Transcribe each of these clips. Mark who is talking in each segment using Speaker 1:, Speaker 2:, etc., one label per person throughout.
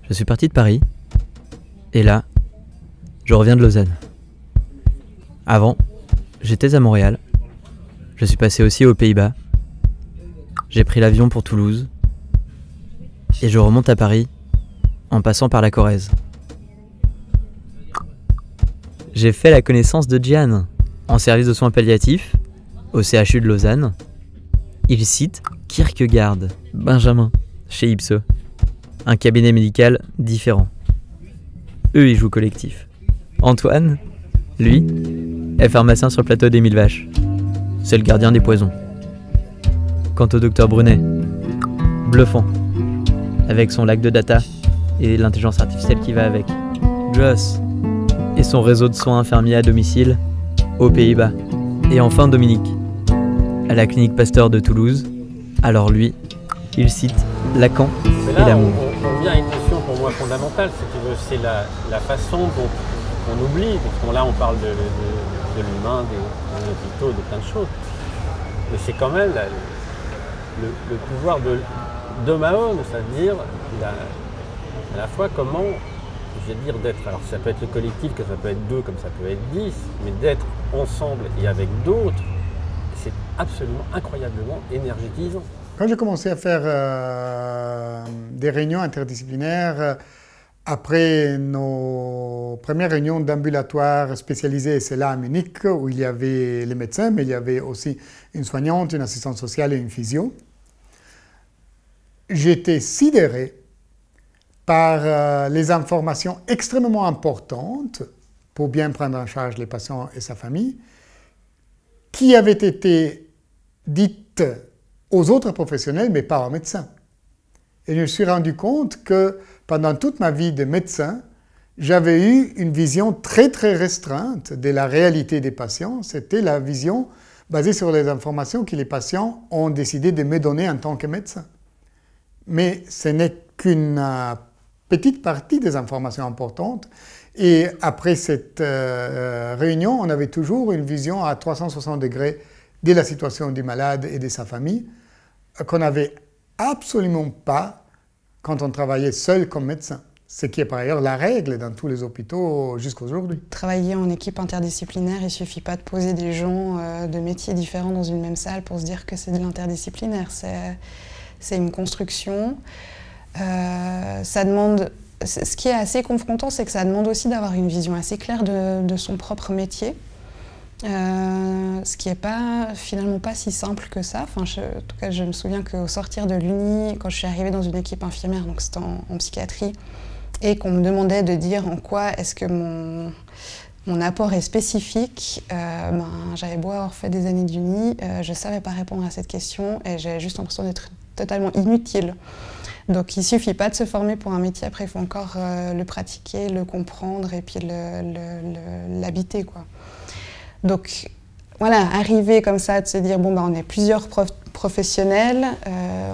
Speaker 1: Je suis parti de Paris, et là, je reviens de Lausanne. Avant, j'étais à Montréal. Je suis passé aussi aux Pays-Bas. J'ai pris l'avion pour Toulouse, et je remonte à Paris en passant par la Corrèze. J'ai fait la connaissance de Gian, en service de soins palliatifs, au CHU de Lausanne. Il cite Kierkegaard, Benjamin, chez Ipso. Un cabinet médical différent. Eux, ils jouent collectif. Antoine, lui, est pharmacien sur le plateau des 1000 vaches. C'est le gardien des poisons. Quant au docteur Brunet, bluffant, avec son lac de data et l'intelligence artificielle qui va avec. Joss et son réseau de soins infirmiers à domicile aux Pays-Bas. Et enfin Dominique, à la clinique Pasteur de Toulouse. Alors lui, il cite Lacan et l'amour.
Speaker 2: On vient à une notion pour moi fondamentale, c'est la façon dont on oublie, parce que là on parle de l'humain, des hôpitaux, de plein de choses. Mais c'est quand même le pouvoir de Mahon, c'est-à-dire à la fois comment, je vais dire, d'être, alors ça peut être le collectif, que ça peut être 2, comme ça peut être 10, mais d'être ensemble et avec d'autres, c'est absolument incroyablement énergétisant.
Speaker 3: Quand j'ai commencé à faire des réunions interdisciplinaires, après nos premières réunions d'ambulatoire spécialisées, c'est là à Munich, où il y avait les médecins, mais il y avait aussi une soignante, une assistante sociale et une physio, j'étais sidéré par les informations extrêmement importantes pour bien prendre en charge les patients et sa famille, qui avaient été dites aux autres professionnels, mais pas aux médecins. Et je me suis rendu compte que pendant toute ma vie de médecin, j'avais eu une vision très très restreinte de la réalité des patients. C'était la vision basée sur les informations que les patients ont décidé de me donner en tant que médecin. Mais ce n'est qu'une petite partie des informations importantes. Et après cette réunion, on avait toujours une vision à 360 degrés de la situation du malade et de sa famille, qu'on n'avait absolument pas quand on travaillait seul comme médecin. Ce qui est par ailleurs la règle dans tous les hôpitaux jusqu'à aujourd'hui.
Speaker 4: Travailler en équipe interdisciplinaire, il ne suffit pas de poser des gens de métiers différents dans une même salle pour se dire que c'est de l'interdisciplinaire. C'est une construction. Ça demande... Ce qui est assez confrontant, c'est que ça demande aussi d'avoir une vision assez claire de son propre métier. Ce qui n'est finalement pas si simple que ça. Enfin, en tout cas, je me souviens qu'au sortir de l'Uni, quand je suis arrivée dans une équipe infirmière, donc c'était en psychiatrie, et qu'on me demandait de dire en quoi est-ce que mon apport est spécifique, j'avais beau avoir fait des années d'Uni, je ne savais pas répondre à cette question et j'avais juste l'impression d'être totalement inutile. Donc il ne suffit pas de se former pour un métier, après il faut encore le pratiquer, le comprendre et puis l'habiter, quoi. Donc voilà, arriver comme ça, de se dire bon, on est plusieurs professionnels,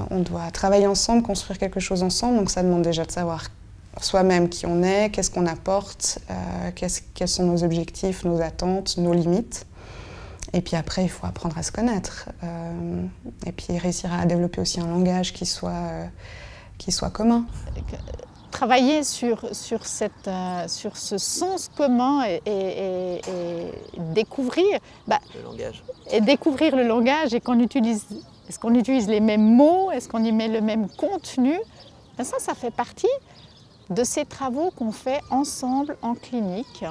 Speaker 4: on doit travailler ensemble, construire quelque chose ensemble, donc ça demande déjà de savoir soi-même qui on est, qu'est-ce qu'on apporte, quels sont nos objectifs, nos attentes, nos limites. Et puis après, il faut apprendre à se connaître. Et puis réussir à développer aussi un langage qui soit commun.
Speaker 5: Travailler sur ce sens commun et découvrir
Speaker 1: le langage.
Speaker 5: Et découvrir le langage, et est-ce qu'on utilise les mêmes mots, est-ce qu'on y met le même contenu, ça fait partie de ces travaux qu'on fait ensemble en clinique.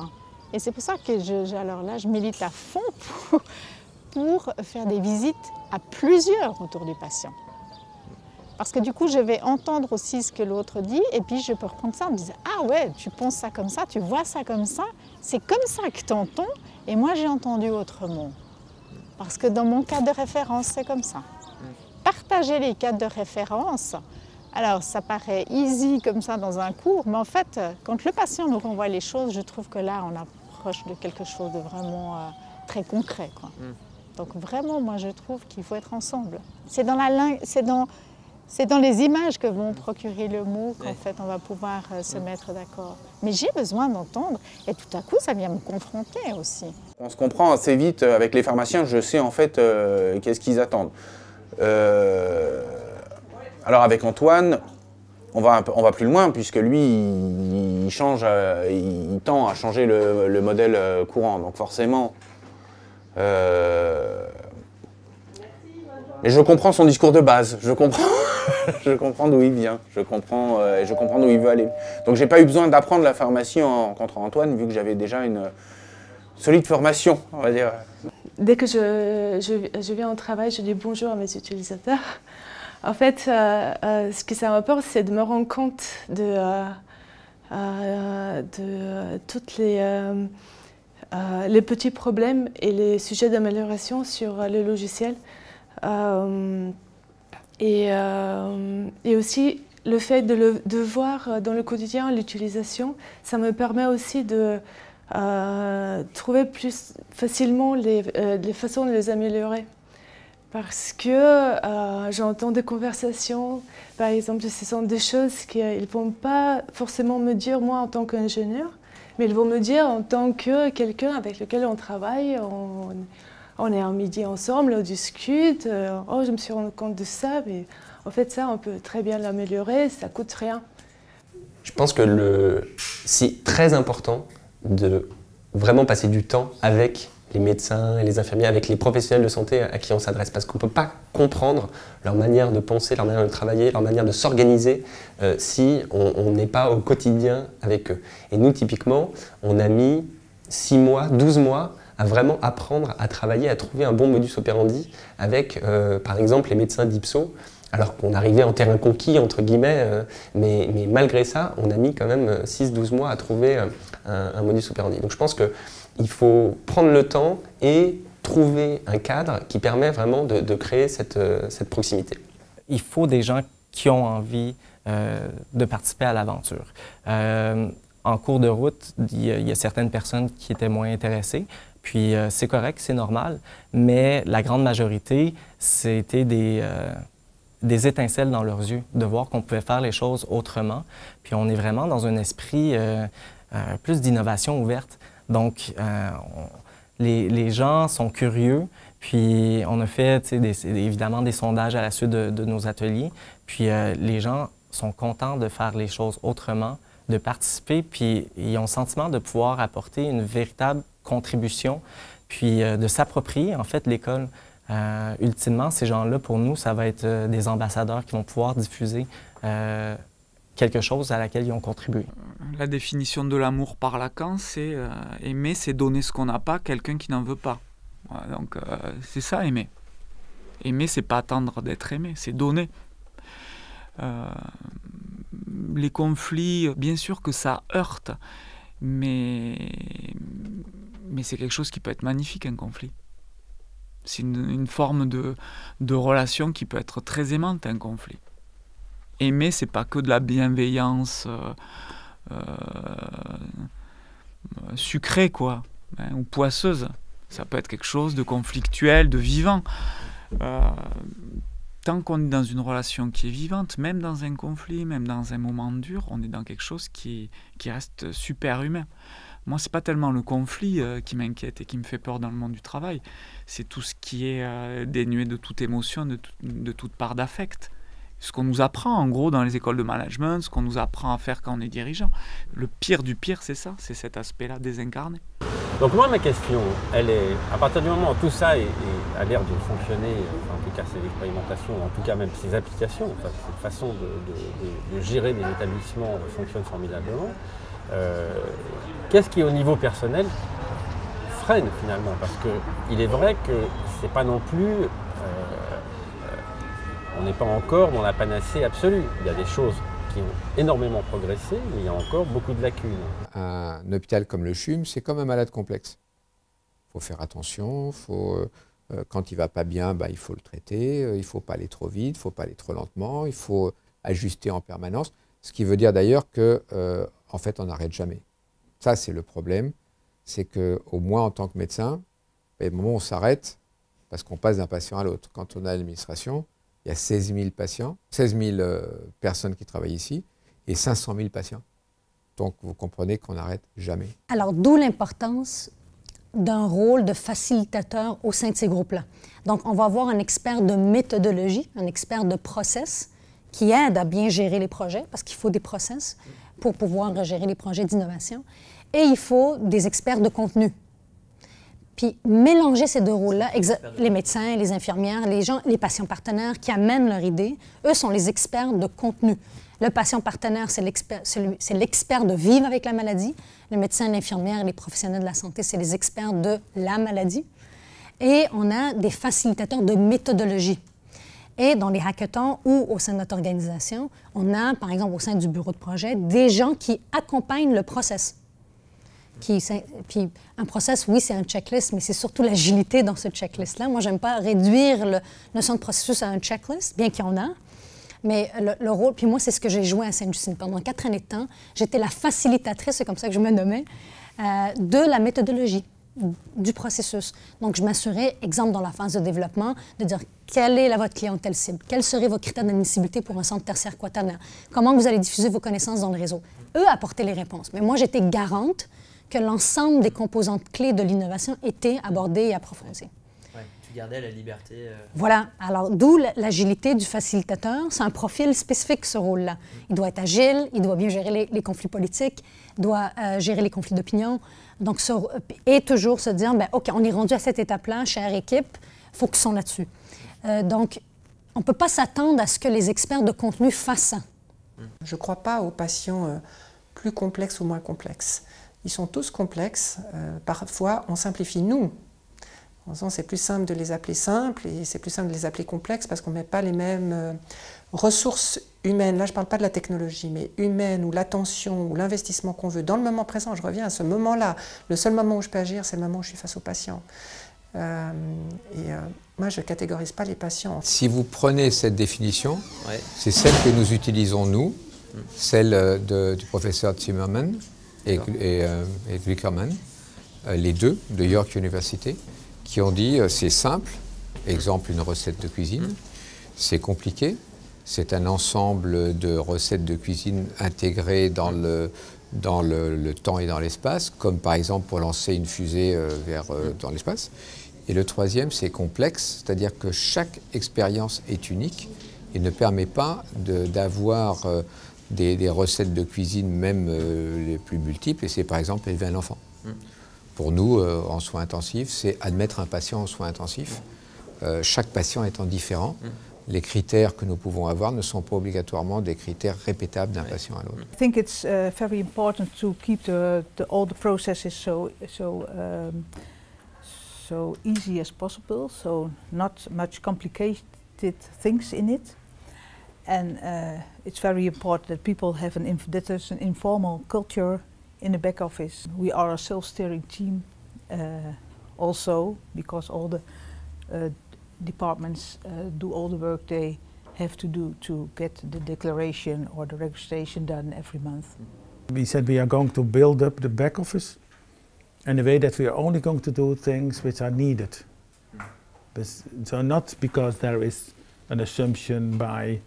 Speaker 5: Et c'est pour ça que alors là, je milite à fond pour faire des visites à plusieurs autour du patient. Parce que du coup, je vais entendre aussi ce que l'autre dit, et puis je peux reprendre ça en me disant « Ah ouais, tu penses ça comme ça, tu vois ça comme ça, c'est comme ça que tu entends, et moi j'ai entendu autrement. » Parce que dans mon cadre de référence, c'est comme ça. Partager les cadres de référence, alors ça paraît easy comme ça dans un cours, mais en fait, quand le patient nous renvoie les choses, je trouve que là, on approche de quelque chose de vraiment très concret, quoi. Donc vraiment, moi je trouve qu'il faut être ensemble. C'est dans les images que vont procurer le mot qu'en fait on va pouvoir se mettre d'accord. Mais j'ai besoin d'entendre, et tout à coup ça vient me confronter aussi.
Speaker 6: On se comprend assez vite avec les pharmaciens, je sais en fait qu'est-ce qu'ils attendent. Alors avec Antoine, on va plus loin, puisque lui, il tend à changer le modèle courant. Donc forcément... Et je comprends son discours de base, je comprends d'où il vient, je comprends d'où il veut aller. Donc j'ai pas eu besoin d'apprendre la pharmacie en rencontrant Antoine, vu que j'avais déjà une solide formation, on va dire.
Speaker 7: Dès que je viens au travail, je dis bonjour à mes utilisateurs. En fait, ce qui m'apporte, c'est de me rendre compte de toutes les petits problèmes et les sujets d'amélioration sur le logiciel. Et aussi le fait de voir dans le quotidien l'utilisation, ça me permet aussi de trouver plus facilement les façons de les améliorer. Parce que j'entends des conversations, par exemple, ce sont des choses qu'ils ne vont pas forcément me dire moi en tant qu'ingénieur, mais ils vont me dire en tant que quelqu'un avec lequel on travaille, on est en midi ensemble, on discute, oh je me suis rendu compte de ça, mais en fait ça on peut très bien l'améliorer, ça ne coûte rien.
Speaker 8: Je pense que c'est très important de vraiment passer du temps avec les médecins et les infirmiers, avec les professionnels de santé à qui on s'adresse, parce qu'on ne peut pas comprendre leur manière de penser, leur manière de travailler, leur manière de s'organiser si on n'est pas au quotidien avec eux. Et nous, typiquement, on a mis 6 mois, 12 mois à vraiment apprendre à travailler, à trouver un bon modus operandi avec, par exemple, les médecins d'Ipso, alors qu'on arrivait en terrain conquis, entre guillemets, mais malgré ça, on a mis quand même 6-12 mois à trouver un modus operandi. Donc je pense qu'il faut prendre le temps et trouver un cadre qui permet vraiment de créer cette proximité.
Speaker 9: Il faut des gens qui ont envie de participer à l'aventure. En cours de route, il y a certaines personnes qui étaient moins intéressées, puis c'est correct, c'est normal, mais la grande majorité, c'était des étincelles dans leurs yeux, de voir qu'on pouvait faire les choses autrement. Puis on est vraiment dans un esprit plus d'innovation ouverte. Donc, les gens sont curieux, puis on a fait évidemment des sondages à la suite de nos ateliers, puis les gens sont contents de faire les choses autrement, de participer, puis ils ont le sentiment de pouvoir apporter une véritable contribution, puis de s'approprier en fait l'école. Ultimement, ces gens-là, pour nous, ça va être des ambassadeurs qui vont pouvoir diffuser quelque chose à laquelle ils ont contribué.
Speaker 10: La définition de l'amour par Lacan, c'est aimer, c'est donner ce qu'on n'a pas à quelqu'un qui n'en veut pas. Voilà, donc c'est ça, aimer. Aimer, c'est pas attendre d'être aimé, c'est donner. Les conflits, bien sûr que ça heurte, mais c'est quelque chose qui peut être magnifique, un conflit. C'est une forme de relation qui peut être très aimante, un conflit. Aimer, c'est pas que de la bienveillance sucrée, quoi, hein, ou poisseuse. Ça peut être quelque chose de conflictuel, de vivant. Tant qu'on est dans une relation qui est vivante, même dans un conflit, même dans un moment dur, on est dans quelque chose qui reste super humain. Moi, c'est pas tellement le conflit qui m'inquiète et qui me fait peur dans le monde du travail. C'est tout ce qui est dénué de toute émotion, de toute part d'affect. Ce qu'on nous apprend, en gros, dans les écoles de management, ce qu'on nous apprend à faire quand on est dirigeant. Le pire du pire, c'est ça, c'est cet aspect-là désincarné.
Speaker 2: Donc moi, ma question, elle est, à partir du moment où tout ça a l'air de fonctionner, enfin, en tout cas ces expérimentations, en tout cas même ces applications, enfin, cette façon de gérer des établissements fonctionne formidablement, qu'est-ce qui, au niveau personnel, freine finalement? Parce qu'il est vrai que c'est pas non plus... on n'est pas encore dans la panacée absolue. Il y a des choses qui ont énormément progressé, mais il y a encore beaucoup de lacunes.
Speaker 11: Un hôpital comme le CHUM, c'est comme un malade complexe. Il faut faire attention, quand il ne va pas bien, il faut le traiter, il ne faut pas aller trop vite, il ne faut pas aller trop lentement, il faut ajuster en permanence. Ce qui veut dire d'ailleurs qu'en fait, on n'arrête jamais. Ça, c'est le problème. C'est qu'au moins, en tant que médecin, il y a des moments où on s'arrête parce qu'on passe d'un patient à l'autre. Quand on a l'administration, il y a 16 000 patients, 16 000 personnes qui travaillent ici et 500 000 patients. Donc, vous comprenez qu'on n'arrête jamais.
Speaker 12: Alors, d'où l'importance d'un rôle de facilitateur au sein de ces groupes-là. Donc, on va avoir un expert de méthodologie, un expert de process qui aident à bien gérer les projets, parce qu'il faut des process pour pouvoir gérer les projets d'innovation. Et il faut des experts de contenu. Puis mélanger ces deux rôles-là, les médecins, les infirmières, les gens, les patients partenaires qui amènent leur idée, eux sont les experts de contenu. Le patient partenaire, c'est l'expert de vivre avec la maladie. Le médecin, l'infirmière, les professionnels de la santé, c'est les experts de la maladie. Et on a des facilitateurs de méthodologie. Et dans les hackathons ou au sein de notre organisation, on a, par exemple, au sein du bureau de projet, des gens qui accompagnent le process. Puis un process, oui, c'est un checklist, mais c'est surtout l'agilité dans ce checklist-là. Moi, j'aime pas réduire la notion de processus à un checklist, bien qu'il y en a. Mais le rôle, puis moi, c'est ce que j'ai joué à Sainte-Justine. Pendant 4 années de temps, j'étais la facilitatrice, c'est comme ça que je me nommais, de la méthodologie, du processus. Donc, je m'assurais, exemple dans la phase de développement, de dire quelle est votre clientèle cible, quels seraient vos critères d'admissibilité pour un centre tertiaire quaternaire, comment vous allez diffuser vos connaissances dans le réseau. Eux apportaient les réponses, mais moi, j'étais garante que l'ensemble des composantes clés de l'innovation étaient abordées et approfondies.
Speaker 1: Ouais, tu gardais la liberté.
Speaker 12: Voilà. Alors, d'où l'agilité du facilitateur. C'est un profil spécifique, ce rôle-là. Il doit être agile, il doit bien gérer les conflits politiques, il doit gérer les conflits d'opinion. Donc, et toujours se dire, bien, OK, on est rendu à cette étape-là, chère équipe, focusons là-dessus. Donc, on ne peut pas s'attendre à ce que les experts de contenu fassent ça.
Speaker 13: Je ne crois pas aux patients plus complexes ou moins complexes. Ils sont tous complexes. Parfois, on simplifie nous. En disant, c'est plus simple de les appeler simples et c'est plus simple de les appeler complexes parce qu'on ne met pas les mêmes ressources humaines. Là, je ne parle pas de la technologie, mais humaine ou l'attention ou l'investissement qu'on veut. Dans le moment présent, je reviens à ce moment-là. Le seul moment où je peux agir, c'est le moment où je suis face au patient. Moi, je ne catégorise pas les patients.
Speaker 11: Si vous prenez cette définition, c'est celle que nous utilisons nous, celle du professeur Zimmerman et Wickerman, les deux de York University, qui ont dit c'est simple, exemple une recette de cuisine, c'est compliqué, c'est un ensemble de recettes de cuisine intégrées dans le temps et dans l'espace, comme par exemple pour lancer une fusée dans l'espace. Et le troisième, c'est complexe, c'est-à-dire que chaque expérience est unique et ne permet pas d'avoir des recettes de cuisine, même les plus multiples, et c'est par exemple élever un enfant. Pour nous, en soins intensifs, c'est admettre un patient en soins intensifs, chaque patient étant différent. Les critères que nous pouvons avoir ne sont pas obligatoirement des critères répétables d'un patient à l'autre.
Speaker 14: I think it's very important to keep all the processes so easy as possible, so not much complicated things in it. And it's very important that people have that there's an informal culture in the back office. We are a self-steering team also, because all the departments do all the work they have to do to get the declaration or the registration done every month.
Speaker 15: We said we are going to build up the back office in a way that we are only going to do things which are needed. So not because there is an assumption by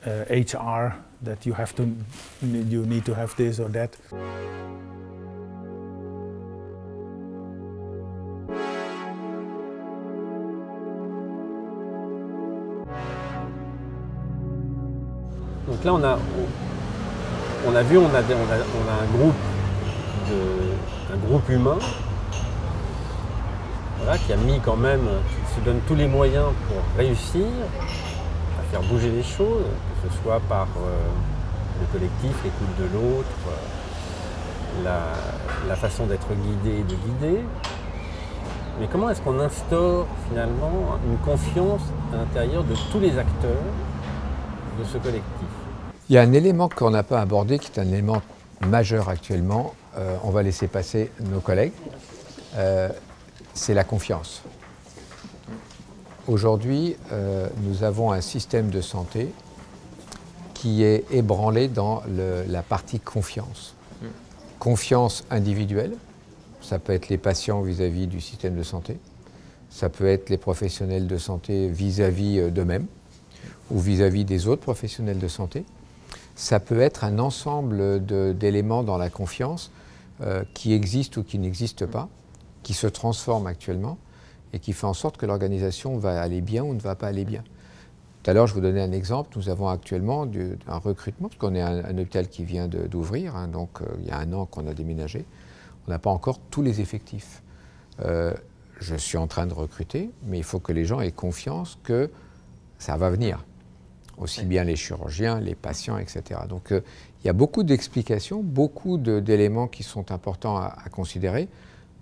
Speaker 15: HR that you need to have this or that.
Speaker 2: Donc là, on a vu, on a un groupe humain, voilà, qui a mis quand même, qui se donne tous les moyens pour réussir à faire bouger les choses, que ce soit par le collectif, l'écoute de l'autre, la façon d'être guidé et de guider. Mais comment est-ce qu'on instaure finalement une confiance à l'intérieur de tous les acteurs de ce collectif?
Speaker 11: Il y a un élément qu'on n'a pas abordé, qui est un élément majeur actuellement. On va laisser passer nos collègues. C'est la confiance. Aujourd'hui, nous avons un système de santé qui est ébranlé dans la partie confiance. Confiance individuelle, ça peut être les patients vis-à-vis du système de santé, ça peut être les professionnels de santé vis-à-vis d'eux-mêmes ou vis-à-vis des autres professionnels de santé. Ça peut être un ensemble d'éléments dans la confiance qui existent ou qui n'existent pas, qui se transforment actuellement et qui fait en sorte que l'organisation va aller bien ou ne va pas aller bien. Tout à l'heure, je vous donnais un exemple. Nous avons actuellement un recrutement, parce qu'on est un hôpital qui vient d'ouvrir, hein, donc il y a 1 an qu'on a déménagé. On n'a pas encore tous les effectifs. Je suis en train de recruter, mais il faut que les gens aient confiance que ça va venir. Aussi bien les chirurgiens, les patients, etc. Donc il y a beaucoup d'explications, beaucoup d'éléments qui sont importants à considérer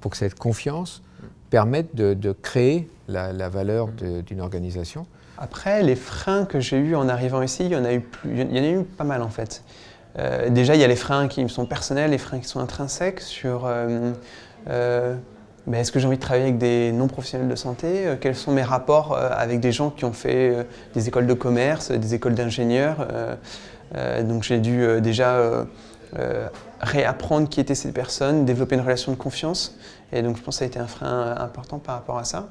Speaker 11: pour que cette confiance permette de créer la valeur d'une organisation.
Speaker 16: Après, les freins que j'ai eus en arrivant ici, il y en a eu pas mal en fait. Déjà, il y a les freins qui sont personnels, les freins qui sont intrinsèques sur est-ce que j'ai envie de travailler avec des non-professionnels de santé? Quels sont mes rapports avec des gens qui ont fait des écoles de commerce, des écoles d'ingénieurs? Donc j'ai dû déjà réapprendre qui étaient ces personnes, développer une relation de confiance. Et donc je pense que ça a été un frein important par rapport à ça,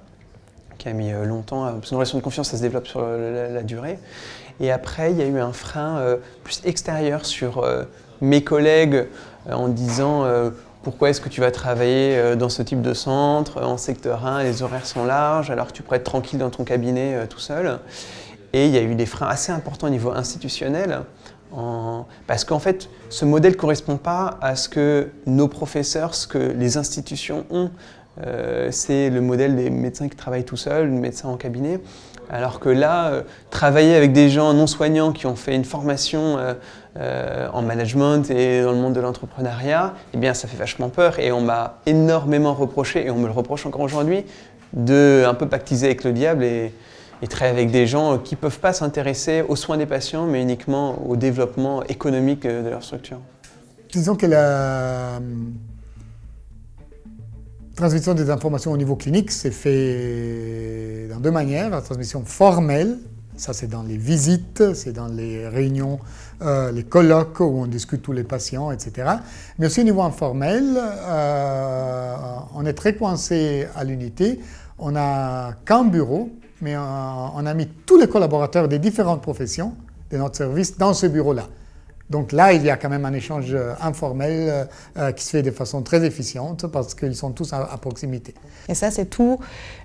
Speaker 16: qui a mis longtemps, parce qu'une relation de confiance, ça se développe sur la durée. Et après, il y a eu un frein plus extérieur sur mes collègues en disant pourquoi est-ce que tu vas travailler dans ce type de centre, en secteur 1, les horaires sont larges, alors que tu pourrais être tranquille dans ton cabinet tout seul. Et il y a eu des freins assez importants au niveau institutionnel, parce qu'en fait, ce modèle ne correspond pas à ce que nos professeurs, ce que les institutions ont. C'est le modèle des médecins qui travaillent tout seuls, médecins en cabinet. Alors que là, travailler avec des gens non soignants qui ont fait une formation en management et dans le monde de l'entrepreneuriat, eh bien ça fait vachement peur. Et on m'a énormément reproché, et on me le reproche encore aujourd'hui, de un peu pactiser avec le diable et travailler avec des gens qui ne peuvent pas s'intéresser aux soins des patients, mais uniquement au développement économique de leur structure.
Speaker 3: Disons que la transmission des informations au niveau clinique s'est fait dans 2 manières. La transmission formelle, ça c'est dans les visites, c'est dans les réunions, les colloques où on discute tous les patients, etc. Mais aussi au niveau informel, on est très coincé à l'unité. On n'a qu'un bureau, mais on a mis tous les collaborateurs des différentes professions de notre service dans ce bureau-là. Donc là, il y a quand même un échange informel qui se fait de façon très efficiente parce qu'ils sont tous à proximité.
Speaker 4: Et ça, c'est tout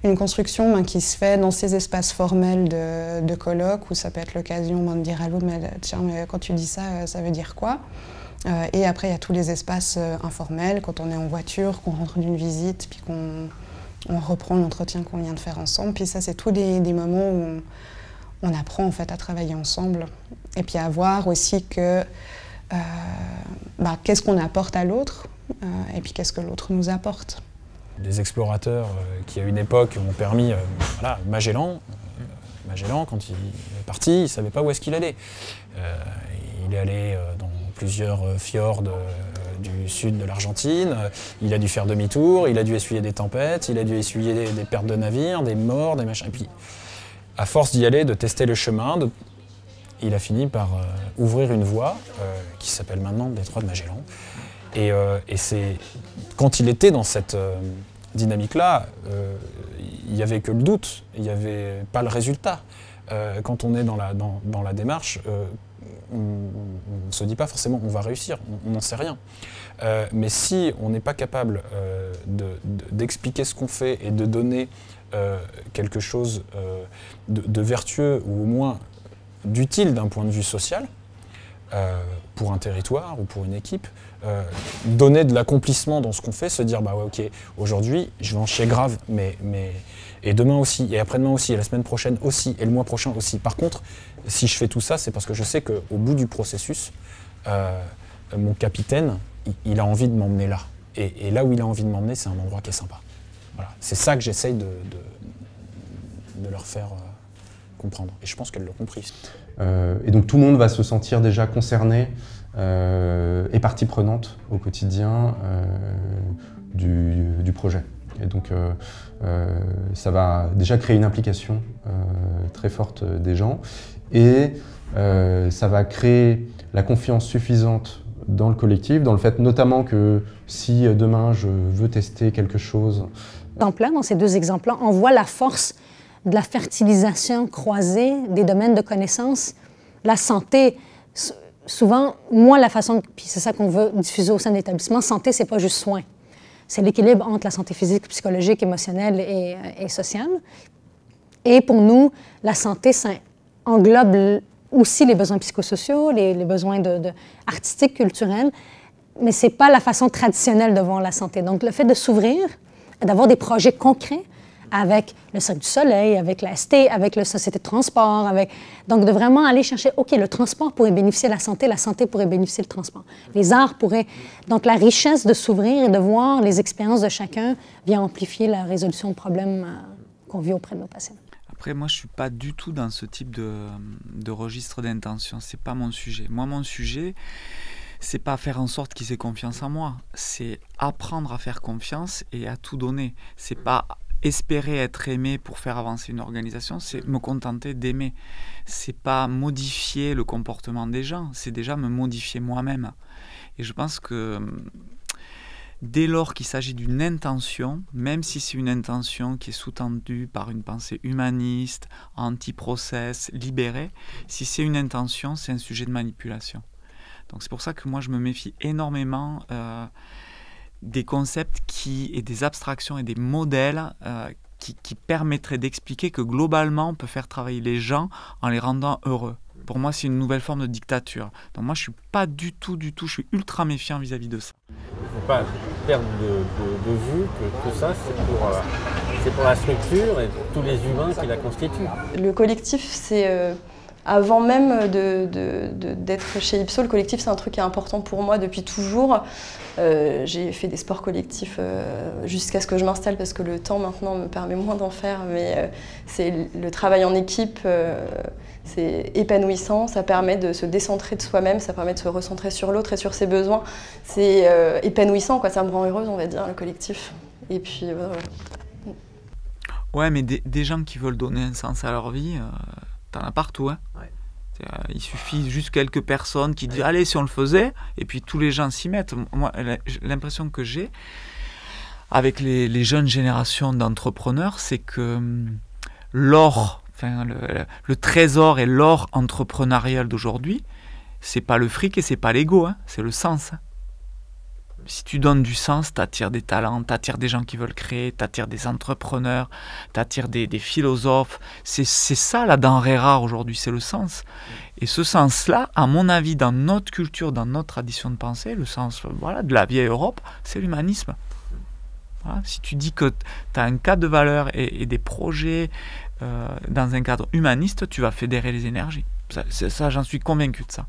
Speaker 4: une construction qui se fait dans ces espaces formels de colloques où ça peut être l'occasion de dire à l'autre, mais tiens, mais quand tu dis ça, ça veut dire quoi? Et après, il y a tous les espaces informels, quand on est en voiture, qu'on rentre d'une visite, puis qu'on reprend l'entretien qu'on vient de faire ensemble. Puis ça, c'est tous des moments où on apprend en fait à travailler ensemble et puis à voir aussi que qu'est-ce qu'on apporte à l'autre et puis qu'est-ce que l'autre nous apporte.
Speaker 17: Des explorateurs qui à une époque ont permis, voilà, Magellan, quand il est parti, il ne savait pas où est-ce qu'il allait. Il est allé dans plusieurs fjords du sud de l'Argentine, il a dû faire demi-tour, il a dû essuyer des tempêtes, il a dû essuyer des pertes de navires, des morts, des machins. Et puis, à force d'y aller, de tester le chemin, il a fini par ouvrir une voie qui s'appelle maintenant Détroit de Magellan. Et c'est quand il était dans cette dynamique-là, il n'y avait que le doute, il n'y avait pas le résultat. Quand on est dans la démarche, on ne se dit pas forcément on va réussir, on n'en sait rien. Mais si on n'est pas capable d'expliquer ce qu'on fait et de donner quelque chose de vertueux ou au moins d'utile d'un point de vue social pour un territoire ou pour une équipe, donner de l'accomplissement dans ce qu'on fait, se dire bah ouais, ok, aujourd'hui je vais en chier grave, mais et demain aussi, et après-demain aussi, et la semaine prochaine aussi, et le mois prochain aussi. Par contre, si je fais tout ça, c'est parce que je sais qu'au bout du processus, mon capitaine, il a envie de m'emmener là. Et là où il a envie de m'emmener, c'est un endroit qui est sympa. Voilà. C'est ça que j'essaye de leur faire comprendre. Et je pense qu'elle l'a compris.
Speaker 18: Et donc tout le monde va se sentir déjà concerné et partie prenante au quotidien du projet. Et donc ça va déjà créer une implication très forte des gens et ça va créer la confiance suffisante dans le collectif, dans le fait notamment que si demain je veux tester quelque chose.
Speaker 12: Dans ces 2 exemples-là, on voit la force de la fertilisation croisée des domaines de connaissances. La santé, souvent, moi, la façon, puis c'est ça qu'on veut diffuser au sein de l'établissement, santé, c'est pas juste soin. C'est l'équilibre entre la santé physique, psychologique, émotionnelle et sociale. Et pour nous, la santé, c'est englobe aussi les besoins psychosociaux, les besoins artistiques, culturels, mais ce n'est pas la façon traditionnelle de voir la santé. Donc, le fait de s'ouvrir, d'avoir des projets concrets avec le Cirque du Soleil, avec la ST, avec la Société de transport, donc de vraiment aller chercher, OK, le transport pourrait bénéficier de la santé pourrait bénéficier du transport. Les arts pourraient... Donc, la richesse de s'ouvrir et de voir les expériences de chacun vient amplifier la résolution de problèmes qu'on vit auprès de nos patients.
Speaker 10: Après, moi, je ne suis pas du tout dans ce type de registre d'intention. Ce n'est pas mon sujet. Moi, mon sujet, c'est pas faire en sorte qu'ils aient confiance en moi. C'est apprendre à faire confiance et à tout donner. C'est pas espérer être aimé pour faire avancer une organisation, c'est me contenter d'aimer. C'est pas modifier le comportement des gens, c'est déjà me modifier moi-même. Et je pense que dès lors qu'il s'agit d'une intention, même si c'est une intention qui est sous-tendue par une pensée humaniste, anti-process, libérée, si c'est une intention, c'est un sujet de manipulation. Donc c'est pour ça que moi je me méfie énormément des concepts et des abstractions et des modèles qui permettraient d'expliquer que globalement on peut faire travailler les gens en les rendant heureux. Pour moi c'est une nouvelle forme de dictature. Donc moi je suis pas du tout, je suis ultra méfiant vis-à-vis de ça.
Speaker 2: Il ne faut pas perdre de vue que tout ça c'est pour la structure et pour tous les humains qui la constituent.
Speaker 19: Le collectif c'est... Avant même d'être chez Ipso, le collectif c'est un truc qui est important pour moi depuis toujours. J'ai fait des sports collectifs jusqu'à ce que je m'installe parce que le temps maintenant me permet moins d'en faire, mais c'est le travail en équipe, c'est épanouissant, ça permet de se décentrer de soi-même, ça permet de se recentrer sur l'autre et sur ses besoins. C'est épanouissant, quoi, ça me rend heureuse on va dire, le collectif. Et puis,
Speaker 10: ouais, mais des gens qui veulent donner un sens à leur vie, t'en as partout, hein. Ouais. Il suffit juste quelques personnes qui disent allez si on le faisait et puis tous les gens s'y mettent. Moi l'impression que j'ai avec les jeunes générations d'entrepreneurs, c'est que l'or, enfin le trésor et l'or entrepreneurial d'aujourd'hui, c'est pas le fric et c'est pas l'ego, hein, c'est le sens. Si tu donnes du sens, t'attires des talents, t'attires des gens qui veulent créer, t'attires des entrepreneurs, t'attires des philosophes. C'est ça la denrée rare aujourd'hui, c'est le sens. Et ce sens-là, à mon avis, dans notre culture, dans notre tradition de pensée, le sens de la vieille Europe, c'est l'humanisme. Voilà. Si tu dis que tu as un cadre de valeurs et des projets dans un cadre humaniste, tu vas fédérer les énergies. Ça j'en suis convaincu de ça.